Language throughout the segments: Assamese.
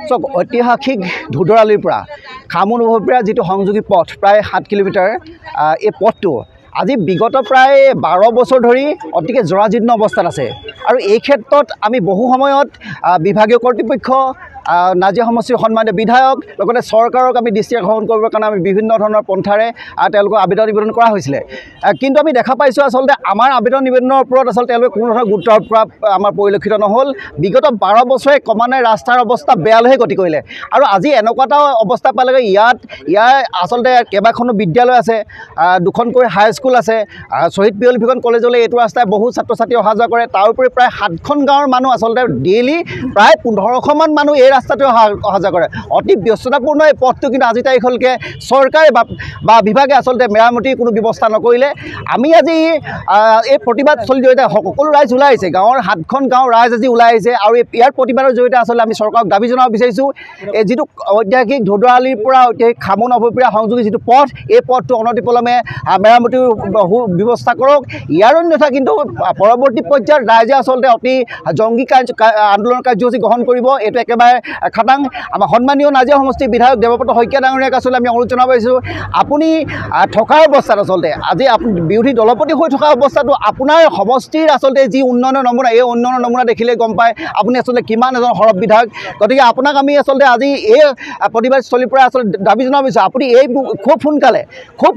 চাওক ঐতিহাসিক ধুধৰালিৰ পৰা খামুনবৰপীয়া যিটো সংযোগী পথ প্ৰায় 7 কিলোমিটাৰ এই পথটো আজি বিগত প্ৰায় 12 বছৰ ধৰি অতিকে জৰাজীৰ্ণ অৱস্থাত আছে আৰু এই ক্ষেত্ৰত আমি বহু সময়ত বিভাগীয় কৰ্তৃপক্ষ নাজিৰা সমষ্টিৰ সন্মানীয় বিধায়ক লগতে চৰকাৰক আমি দৃষ্টি আকৰ্ষণ কৰিবৰ কাৰণে আমি বিভিন্ন ধৰণৰ পন্থাৰে তেওঁলোকক আবেদন নিবেদন কৰা হৈছিলে কিন্তু আমি দেখা পাইছোঁ আচলতে আমাৰ আবেদন নিবেদনৰ ওপৰত আচলতে তেওঁলোকে কোনো ধৰণৰ গুৰুত্ব আৰোপ কৰা আমাৰ পৰিলক্ষিত নহ'ল বিগত 12 বছৰে ক্ৰমান্বয়ে ৰাস্তাৰ অৱস্থা বেয়ালৈহে গতি কৰিলে আৰু আজি এনেকুৱা এটা অৱস্থা পালেগৈ ইয়াৰ আচলতে কেইবাখনো বিদ্যালয় আছে দুখনকৈ হাইস্কুল আছে শ্বহীদ পিয়ল ভিখন কলেজলৈ এইটো ৰাস্তাই বহু ছাত্ৰ ছাত্ৰী অহা যোৱা কৰে তাৰ উপৰি প্ৰায় 7খন গাঁৱৰ মানুহ আচলতে ডেইলি প্ৰায় 1500মান মানুহ এই ৰাস্তাটো অহা যোৱা কৰে অতি ব্যস্ততাপূৰ্ণ এই পথটো কিন্তু আজি তাৰিখলৈকে চৰকাৰে বা বিভাগে আচলতে মেৰামতিৰ কোনো ব্যৱস্থা নকৰিলে আমি আজি এই প্ৰতিবাদস্থলীৰ জৰিয়তে সকলো ৰাইজ ওলাই আহিছে গাঁৱৰ 7খন গাঁৱৰ ৰাইজ আজি ওলাই আহিছে আৰু ইয়াৰ প্ৰতিবাদৰ জৰিয়তে আচলতে আমি চৰকাৰক দাবী জনাব বিচাৰিছোঁ এই যিটো ঐতিহাসিক ধুধৰালিৰ পৰা ঐতিহাসিক খামুনবৰপীয়া সংযোগী যিটো পথ এই পথটো অনতিপলমে মেৰামতিৰ ব্যৱস্থা কৰক ইয়াৰ অন্যথা কিন্তু পৰৱৰ্তী পৰ্যায়ত ৰাইজে আচলতে অতি জংগী আন্দোলন কাৰ্যসূচী গ্ৰহণ কৰিব এইটো একেবাৰে খাটাং আমাৰ সন্মানীয় নাজিৰা সমষ্টিৰ বিধায়ক দেৱব্ৰত শইকীয়া ডাঙৰীয়াক আচলতে আমি অনুৰোধ জনাব পাৰিছোঁ আপুনি থকা অৱস্থাত আচলতে আজি আপুনি বিৰোধী দলপতি হৈ থকা অৱস্থাটো আপোনাৰ সমষ্টিৰ আচলতে যি উন্নয়নৰ নমুনা এই উন্নয়নৰ নমুনা দেখিলে গম পায় আপুনি আচলতে কিমান এজন সৰব বিধায়ক গতিকে আপোনাক আমি আচলতে আজি এই প্ৰতিবাদস্থলীৰ পৰা আচলতে দাবী জনাব বিচাৰোঁ আপুনি এই খুব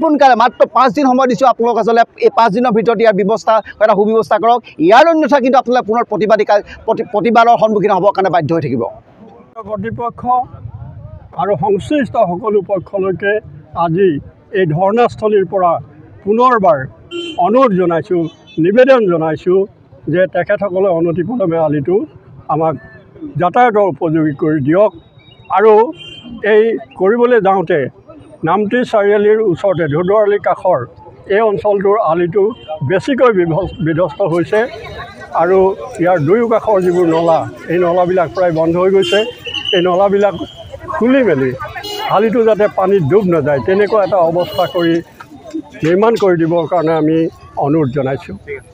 সোনকালে মাত্ৰ 5 দিন সময় দিছোঁ আপোনালোক আচলতে এই 5 দিনৰ ভিতৰত ইয়াৰ ব্যৱস্থা এটা সুব্যৱস্থা কৰক ইয়াৰ অন্যথা কিন্তু আপোনালোকে পুনৰ প্ৰতিবাদৰ সন্মুখীন হ'বৰ কাৰণে বাধ্য হৈ থাকিব কৰ্তৃপক্ষ আৰু সংশ্লিষ্ট সকলো পক্ষলৈকে আজি এই ধৰ্ণাস্থলীৰ পৰা পুনৰবাৰ অনুৰোধ জনাইছোঁ নিবেদন জনাইছোঁ যে তেখেতসকলে অনতিপলমে আলিটো আমাক যাতায়াতৰ উপযোগী কৰি দিয়ক আৰু এই কৰিবলৈ যাওঁতে নামতি চাৰিআলিৰ ওচৰতে ধুধৰালিৰ কাষৰ এই অঞ্চলটোৰ আলিটো বেছিকৈ বিধ্বস্ত হৈছে আৰু ইয়াৰ দুয়ো কাষৰ যিবোৰ নলা এই নলাবিলাক প্ৰায় বন্ধ হৈ গৈছে এই নলাবিলাক খুলি মেলি আলিটো যাতে পানীত ডুব নাযায় তেনেকুৱা এটা অৱস্থা কৰি নিৰ্মাণ কৰি দিবৰ কাৰণে আমি অনুৰোধ জনাইছোঁ।